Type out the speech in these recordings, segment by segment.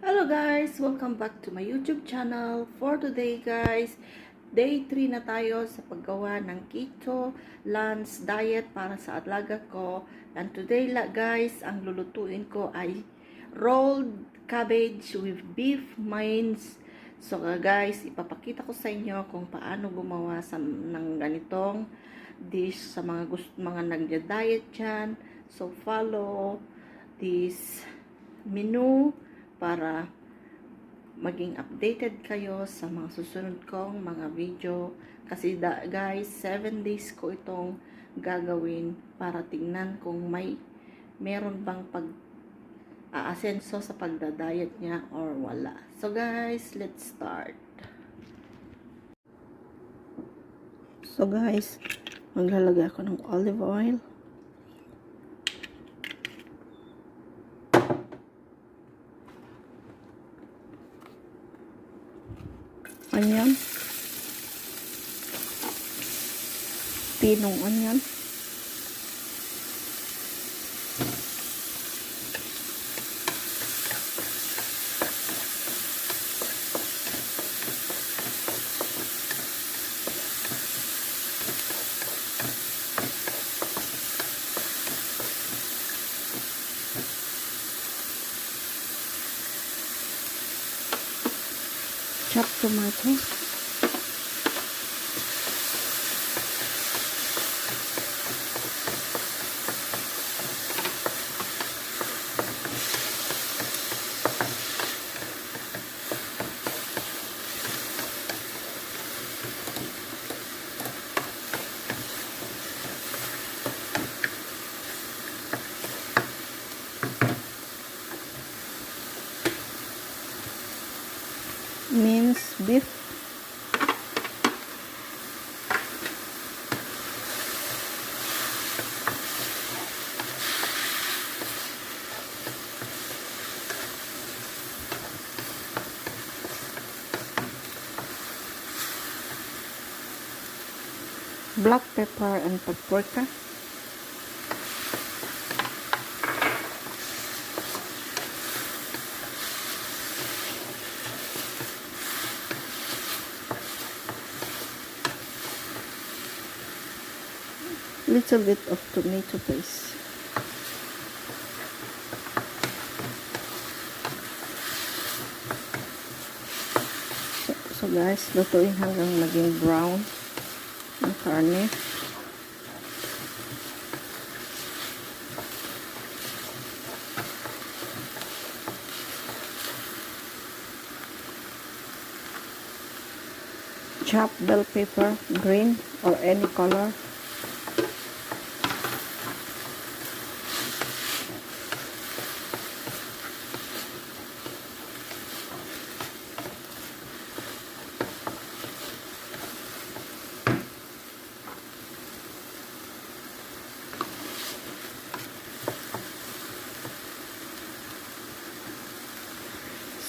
Hello guys! Welcome back to my YouTube channel. For today guys, day 3 na tayo sa paggawa ng keto lunch diet para sa alaga ko. And today guys, ang lulutuin ko ay rolled cabbage with beef mince. So guys, ipapakita ko sa inyo kung paano gumawa ng ganitong dish sa mga nagda-diet dyan. So follow this menu para maging updated kayo sa mga susunod kong mga video. Kasi guys, 7 days ko itong gagawin para tingnan kung meron bang aasenso sa pagda-diet niya or wala. So guys, let's start. So guys, maglalagay ako ng olive oil. Onion, pinong onion, chopped tomato, minced beef, black pepper and paprika, little bit of tomato paste. So guys, lutuin hanggang maging brown ang karne. Chopped bell pepper, green or any color.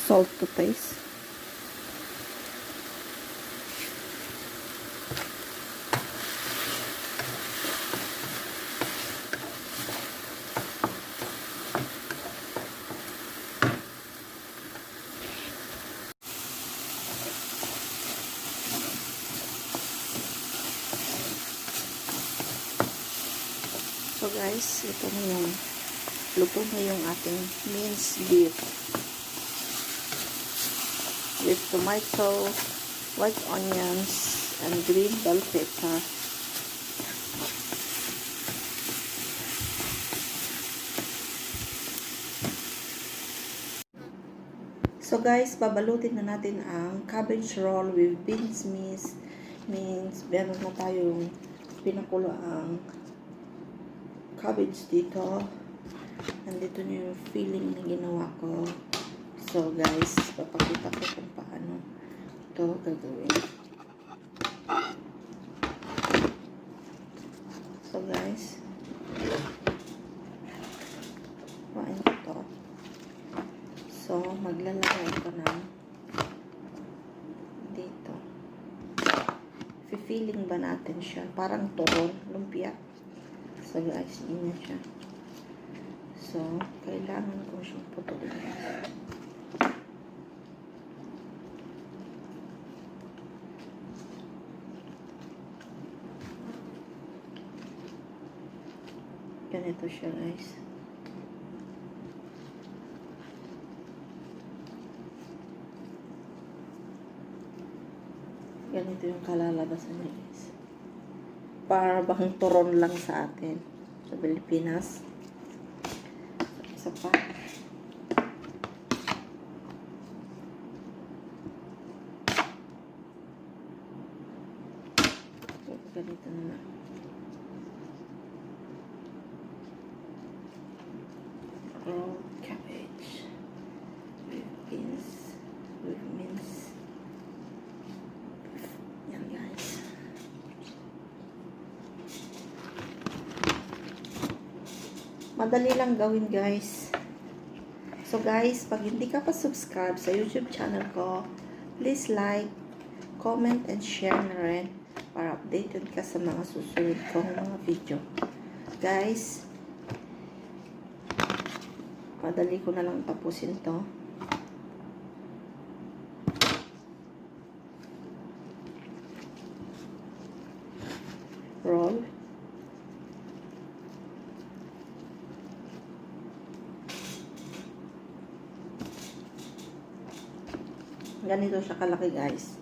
Salt to taste. So guys, ito na yung luto na yung ating minced beef with tomato, white onions, and green bell pepper. So guys, babalutin na natin ang cabbage roll with beans means meron na tayong pinakulo ang cabbage dito. Nandito na yung filling na ginawa ko. So guys, papakita ko kung paano ito gagawin. So guys, kuhain ko ito. So maglalagay ko ng dito. Filling ba natin siya? Parang turon, lumpia. So guys, yun na siya. So, kailangan ko siyang putulin. Ganito siya, guys. Ganito yung kalalabasan niya, guys. Para bang turon lang sa atin sa Pilipinas. Isa pa. Ganito naman. Rolled cabbage with beans, with mince. Yan, guys. Madali lang gawin, guys. So guys, pag hindi ka pa subscribe sa YouTube channel ko, please like, comment, and share na rin para updated ka sa mga susunod kong mga video. Guys, madali ko na lang tapusin to. Roll. Ganito siya kalaki, guys.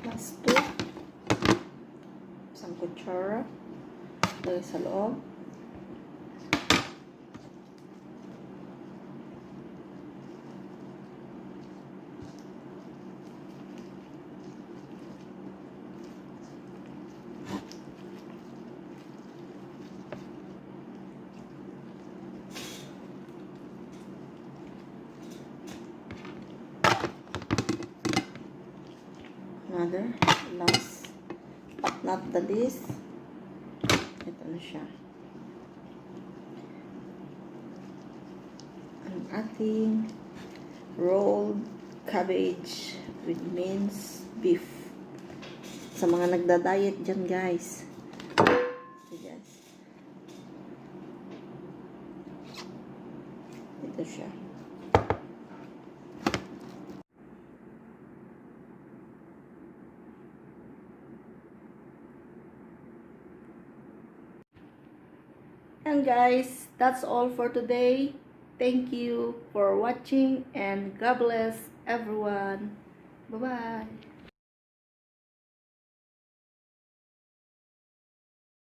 Last two. Isang kutsara. Lagay sa loob. Another, last but not the least, ito na siya, ang ating rolled cabbage with minced beef. Sa mga nagda-diet dyan, guys. Okay, guys. Ito siya. And guys, that's all for today. Thank you for watching and God bless everyone. Bye-bye.